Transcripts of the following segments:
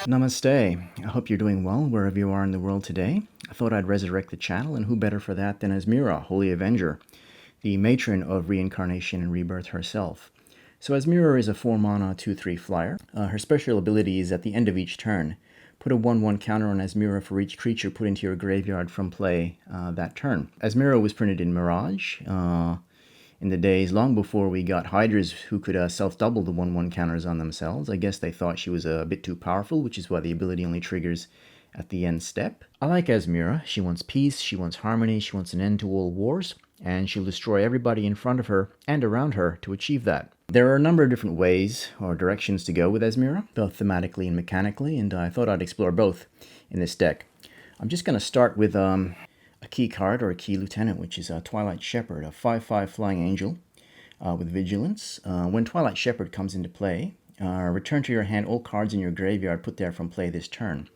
Namaste. I hope you're doing well wherever you are in the world today. I thought I'd resurrect the channel, and who better for that than Asmira, Holy Avenger, the matron of Reincarnation and Rebirth herself. So Asmira is a 4-mana 2/3 flyer. Her special ability is at the end of each turn. Put a 1/1 counter on Asmira for each creature put into your graveyard from play that turn. Asmira was printed in Mirage in the days long before we got Hydras who could self-double the 1/1 counters on themselves. I guess they thought she was a bit too powerful, which is why the ability only triggers at the end step. I like Asmira. She wants peace, she wants harmony, she wants an end to all wars, and she'll destroy everybody in front of her and around her to achieve that. There are a number of different ways or directions to go with Asmira, both thematically and mechanically, and I thought I'd explore both in this deck. I'm just going to start with a key card, or a key lieutenant, which is a Twilight Shepherd, a 5/5 flying angel with vigilance. When Twilight Shepherd comes into play, return to your hand all cards in your graveyard put there from play this turn.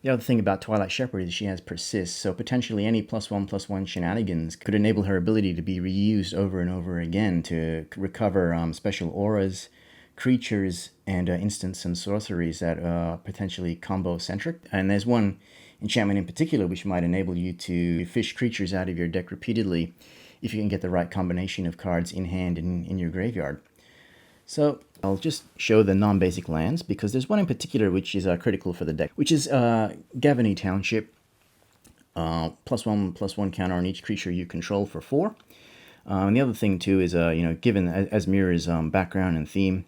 The other thing about Twilight Shepherd is she has persist, so potentially any +1/+1 shenanigans could enable her ability to be reused over and over again to recover special auras, creatures, and instants and sorceries that are potentially combo-centric. And there's one enchantment in particular which might enable you to fish creatures out of your deck repeatedly if you can get the right combination of cards in hand and in your graveyard. So I'll just show the non-basic lands, because there's one in particular which is critical for the deck, which is Gavany Township. +1/+1 counter on each creature you control for 4. And the other thing too is, given Asmira's background and theme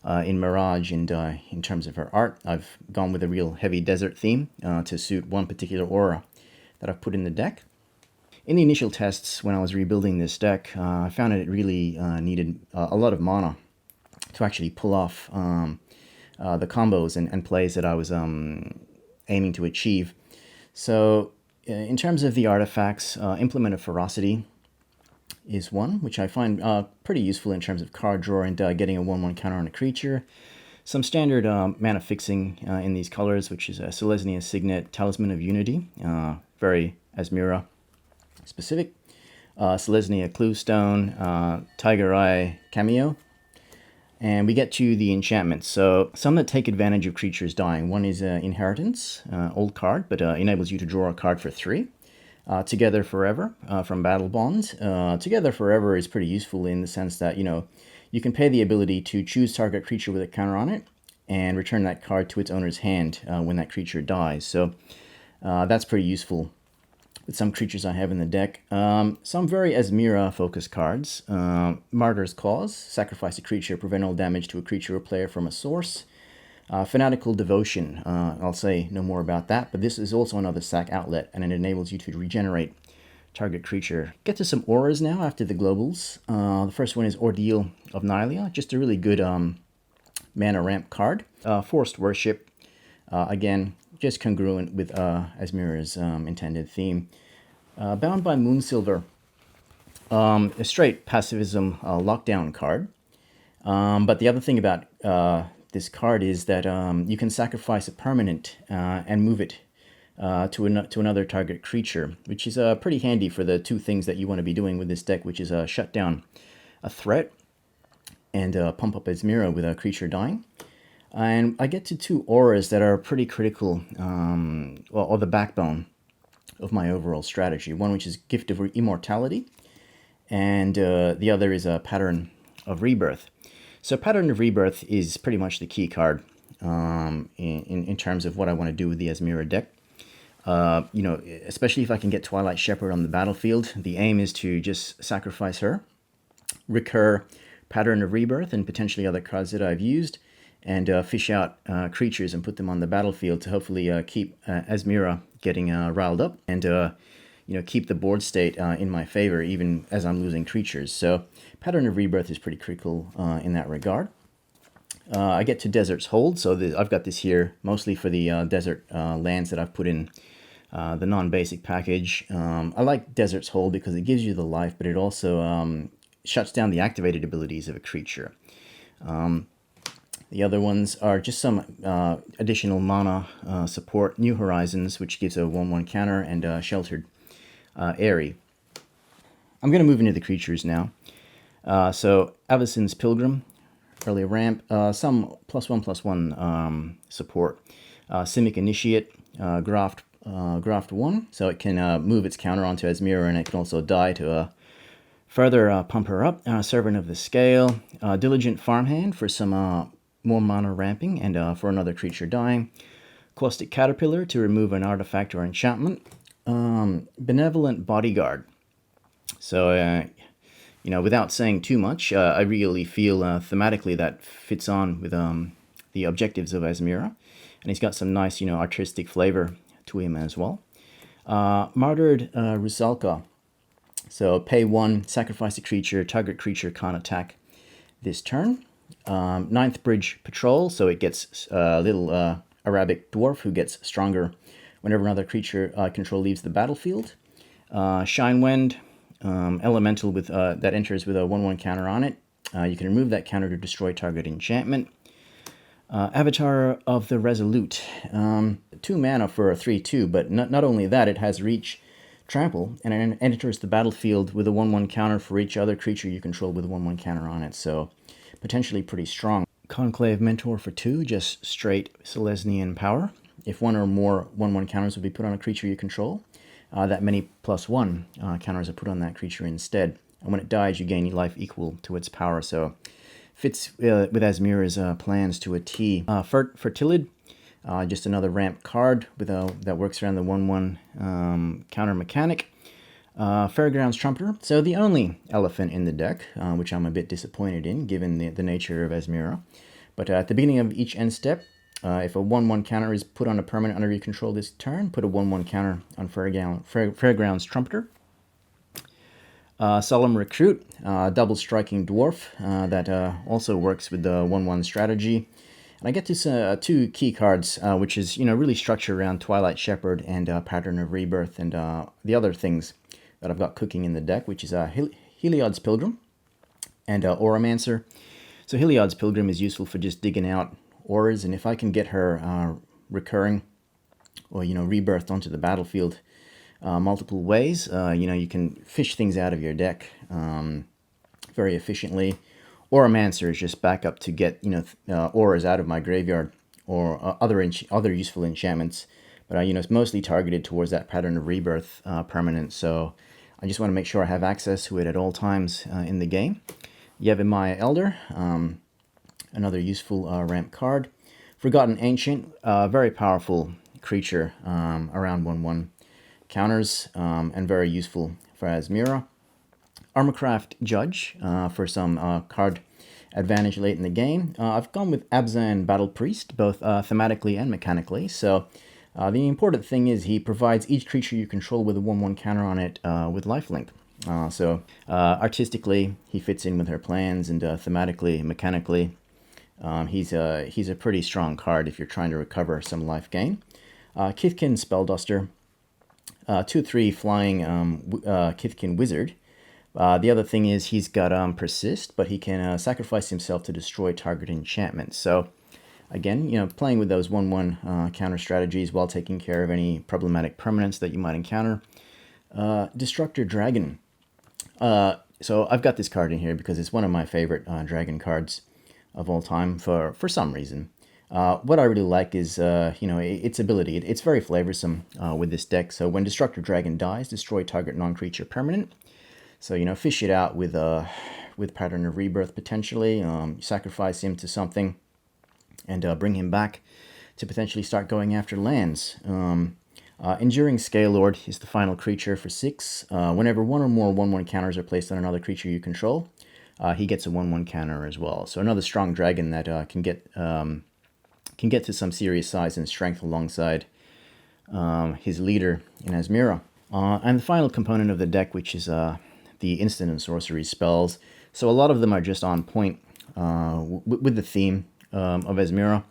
in Mirage and in terms of her art, I've gone with a real heavy desert theme to suit one particular aura that I've put in the deck. In the initial tests when I was rebuilding this deck, I found that it really needed a lot of mana to actually pull off the combos and plays that I was aiming to achieve. So in terms of the artifacts, Implement of Ferocity is one, which I find pretty useful in terms of card draw and getting a 1/1 counter on a creature. Some standard mana fixing in these colors, which is Selesnya Signet, Talisman of Unity, very Asmira specific. Selesnya Cluestone, Tiger Eye Cameo. And we get to the enchantments. So some that take advantage of creatures dying. One is Inheritance, old card, but enables you to draw a card for 3. Together Forever from Battle Bonds. Together Forever is pretty useful in the sense that, you can pay the ability to choose target creature with a counter on it and return that card to its owner's hand when that creature dies. So that's pretty useful with some creatures I have in the deck. Some very Asmira-focused cards. Martyr's Cause, sacrifice a creature, prevent all damage to a creature or player from a source. Fanatical Devotion, I'll say no more about that, but this is also another sack outlet, and it enables you to regenerate target creature. Get to some auras now after the globals. The first one is Ordeal of Nylea, just a really good mana ramp card. Forced Worship, again, just congruent with Asmira's intended theme. Bound by Moonsilver, a straight pacifism lockdown card. But the other thing about this card is that you can sacrifice a permanent and move it to another target creature, which is pretty handy for the two things that you want to be doing with this deck, which is shut down a threat and pump up Asmira with a creature dying. And I get to 2 auras that are pretty critical, or the backbone of my overall strategy. One which is Gift of Immortality, and the other is a Pattern of Rebirth. So Pattern of Rebirth is pretty much the key card in terms of what I want to do with the Asmira deck. Especially if I can get Twilight Shepherd on the battlefield, the aim is to just sacrifice her, recur Pattern of Rebirth and potentially other cards that I've used, and fish out creatures and put them on the battlefield to hopefully keep Asmira getting riled up and keep the board state in my favor even as I'm losing creatures. So Pattern of Rebirth is pretty critical in that regard. I get to Desert's Hold, so I've got this here mostly for the desert lands that I've put in the non-basic package. I like Desert's Hold because it gives you the life, but it also shuts down the activated abilities of a creature. The other ones are just some additional mana support. New Horizons, which gives a 1/1 counter, and Sheltered Airy. I'm going to move into the creatures now. So Avacyn's Pilgrim, early ramp, some +1/+1 support. Simic Initiate, Graft 1, so it can move its counter onto Asmira, and it can also die to further pump her up. Servant of the Scale, Diligent Farmhand for some more mana ramping, and for another creature dying. Caustic Caterpillar to remove an artifact or enchantment. Benevolent Bodyguard. So, without saying too much, I really feel thematically that fits on with the objectives of Asmira. And he's got some nice, artistic flavor to him as well. Martyred Rusalka. So pay 1, sacrifice a creature, target creature can't attack this turn. 9th Bridge Patrol, so it gets a little Arabic dwarf who gets stronger whenever another creature control leaves the battlefield. Shinewind, elemental with that enters with a 1/1 counter on it. You can remove that counter to destroy target enchantment. Avatar of the Resolute, 2 mana for a 3/2, but not only that, it has reach, trample, and it enters the battlefield with a 1/1 counter for each other creature you control with a 1/1 counter on it, so potentially pretty strong. Conclave Mentor for 2, just straight Selesnyan power. If 1 or more 1/1 counters would be put on a creature you control, that many +1 counters are put on that creature instead. And when it dies, you gain life equal to its power, so fits with Asmira's plans to a T. Fertilid, just another ramp card with that works around the 1/1 counter mechanic. Fairgrounds Trumpeter, so the only elephant in the deck, which I'm a bit disappointed in given the nature of Asmira. But at the beginning of each end step, if a 1/1 counter is put on a permanent under your control this turn, put a 1/1 counter on Fairgrounds Trumpeter. Solemn Recruit, double striking dwarf that also works with the 1/1 strategy. And I get to 2 key cards, which is really structured around Twilight Shepherd and Pattern of Rebirth, and the other things that I've got cooking in the deck, which is Heliod's Pilgrim and Auramancer. So Heliod's Pilgrim is useful for just digging out auras, and if I can get her recurring or rebirthed onto the battlefield multiple ways, you can fish things out of your deck very efficiently. Auramancer is just backup to get auras out of my graveyard or other useful enchantments, but it's mostly targeted towards that Pattern of Rebirth permanent, so I just want to make sure I have access to it at all times in the game. Yevimaya Elder, another useful ramp card. Forgotten Ancient, very powerful creature around 1/1 counters, and very useful for Asmira. Armorcraft Judge for some card advantage late in the game. I've gone with Abzan Battle Priest, both thematically and mechanically. So the important thing is he provides each creature you control with a 1/1 counter on it with lifelink. So artistically, he fits in with her plans, and thematically, mechanically, he's a pretty strong card if you're trying to recover some life gain. Kithkin Spellduster, 2/3 flying Kithkin Wizard. The other thing is he's got Persist, but he can sacrifice himself to destroy target enchantment. So again, playing with those 1/1 counter strategies while taking care of any problematic permanents that you might encounter. Destructor Dragon. So I've got this card in here because it's one of my favorite dragon cards of all time for some reason. What I really like is, its ability. It's very flavorsome with this deck. So when Destructor Dragon dies, destroy target non-creature permanent. So, fish it out with Pattern of Rebirth potentially. Sacrifice him to something and bring him back to potentially start going after lands. Enduring Scalelord is the final creature for 6. Whenever 1 or more 1/1 counters are placed on another creature you control, he gets a 1/1 counter as well. So another strong dragon that can get to some serious size and strength alongside his leader in Asmira. And the final component of the deck, which is the instant and sorcery spells. So a lot of them are just on point with the theme of Asmira.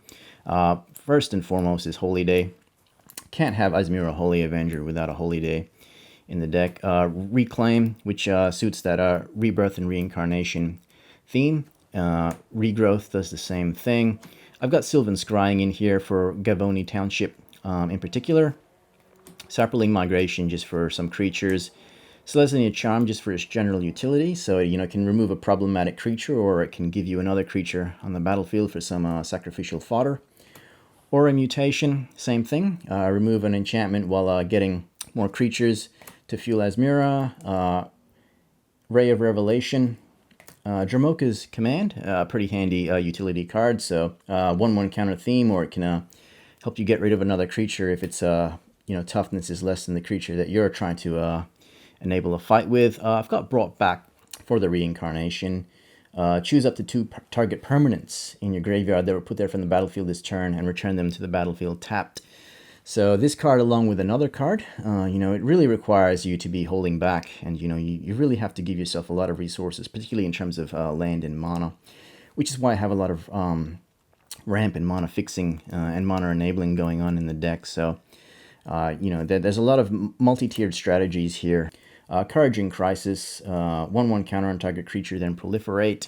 First and foremost is Holy Day. Can't have Asmira Holy Avenger without a Holy Day in the deck. Reclaim, which suits that Rebirth and Reincarnation theme. Regrowth does the same thing. I've got Sylvan Scrying in here for Gavoni Township in particular. Saproling Migration just for some creatures. Selesnya Charm just for its general utility, so it can remove a problematic creature, or it can give you another creature on the battlefield for some sacrificial fodder. Aura Mutation, same thing. Remove an enchantment while getting more creatures to fuel Asmira. Ray of Revelation. Dramoka's Command, pretty handy utility card. So 1/1 counter theme, or it can help you get rid of another creature if its toughness is less than the creature that you're trying to enable a fight with. I've got Brought Back for the Reincarnation. Choose up to 2 target permanents in your graveyard that were put there from the battlefield this turn and return them to the battlefield tapped. So this card, along with another card, it really requires you to be holding back, and you really have to give yourself a lot of resources, particularly in terms of land and mana, which is why I have a lot of ramp and mana fixing and mana enabling going on in the deck. So there's a lot of multi-tiered strategies here. Courage in Crisis, 1/1 counter on target creature, then Proliferate.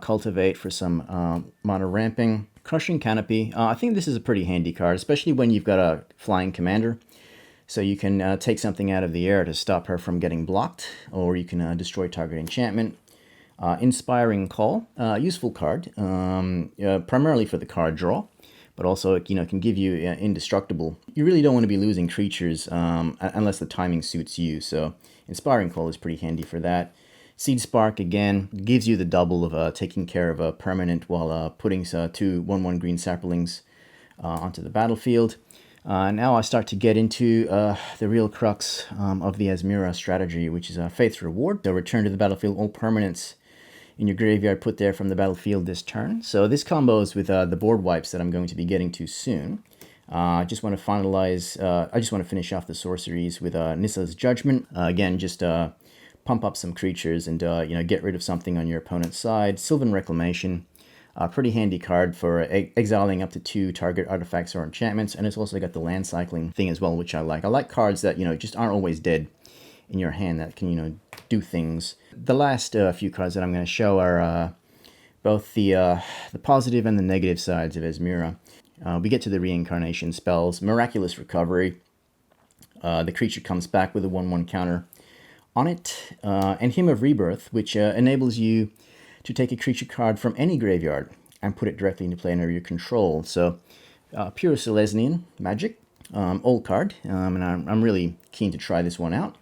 Cultivate for some mana ramping. Crushing Canopy. I think this is a pretty handy card, especially when you've got a flying commander. So you can take something out of the air to stop her from getting blocked, or you can destroy target enchantment. Inspiring Call, useful card, primarily for the card draw, but also it can give you indestructible. You really don't want to be losing creatures unless the timing suits you. So Inspiring Call is pretty handy for that. Seed Spark, again, gives you the double of taking care of a permanent while putting 2 1/1 green saplings onto the battlefield. Now I start to get into the real crux of the Asmira strategy, which is Faith's Reward. So return to the battlefield all permanents in your graveyard put there from the battlefield this turn. So this combos with the board wipes that I'm going to be getting to soon. I just want to finalize, I just want to finish off the sorceries with Nissa's Judgment. Again, just pump up some creatures and get rid of something on your opponent's side. Sylvan Reclamation, pretty handy card for exiling up to 2 target artifacts or enchantments, and it's also got the land cycling thing as well, which I like. I like cards that just aren't always dead in your hand, that can do things. The last few cards that I'm going to show are both the positive and the negative sides of Asmira. We get to the Reincarnation spells. Miraculous Recovery. The creature comes back with a 1/1 counter on it, and Hymn of Rebirth, which enables you to take a creature card from any graveyard and put it directly into play under your control. So pure Silesian magic, old card, and I'm really keen to try this one out.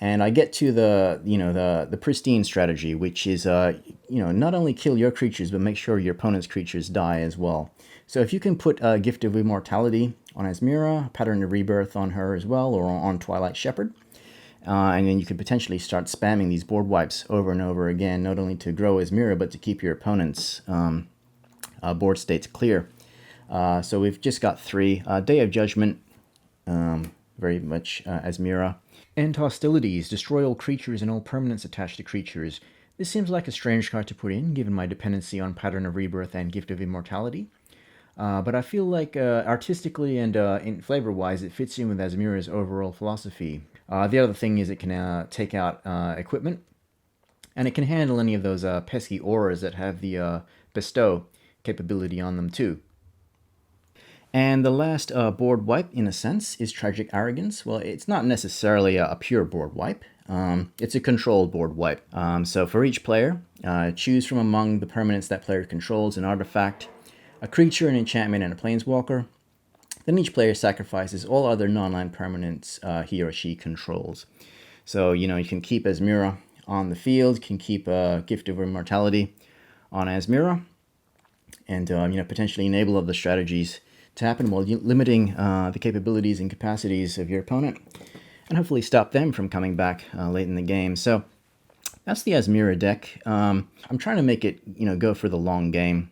And I get to the pristine strategy, which is not only kill your creatures but make sure your opponent's creatures die as well. So if you can put Gift of Immortality on Asmira, Pattern of Rebirth on her as well, or on Twilight Shepherd. And then you could potentially start spamming these board wipes over and over again, not only to grow Asmira, but to keep your opponent's board states clear. So we've just got 3. Day of Judgment, very much Asmira. End Hostilities, destroy all creatures and all permanents attached to creatures. This seems like a strange card to put in, given my dependency on Pattern of Rebirth and Gift of Immortality. But I feel like artistically and in flavor-wise, it fits in with Asmira's overall philosophy. The other thing is it can take out equipment, and it can handle any of those pesky auras that have the bestow capability on them too. And the last board wipe, in a sense, is Tragic Arrogance. Well, it's not necessarily a pure board wipe. It's a controlled board wipe. So for each player, choose from among the permanents that player controls an artifact, a creature, an enchantment, and a planeswalker. Then each player sacrifices all other non-land permanents he or she controls. So, you can keep Asmira on the field, you can keep Gift of Immortality on Asmira, and, potentially enable other strategies to happen while limiting the capabilities and capacities of your opponent, and hopefully stop them from coming back late in the game. So that's the Asmira deck. I'm trying to make it, go for the long game.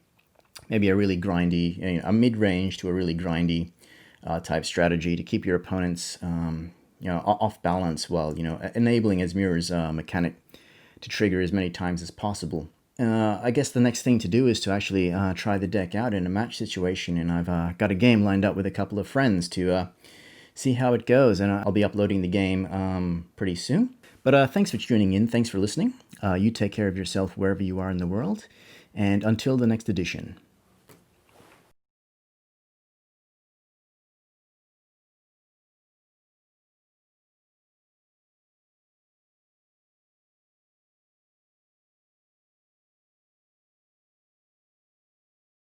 Maybe a really grindy, a mid-range to a really grindy type strategy to keep your opponents, off balance while, enabling Asmira's mechanic to trigger as many times as possible. I guess the next thing to do is to actually try the deck out in a match situation, and I've got a game lined up with a couple of friends to see how it goes, and I'll be uploading the game pretty soon. But thanks for tuning in, thanks for listening. You take care of yourself wherever you are in the world, and until the next edition.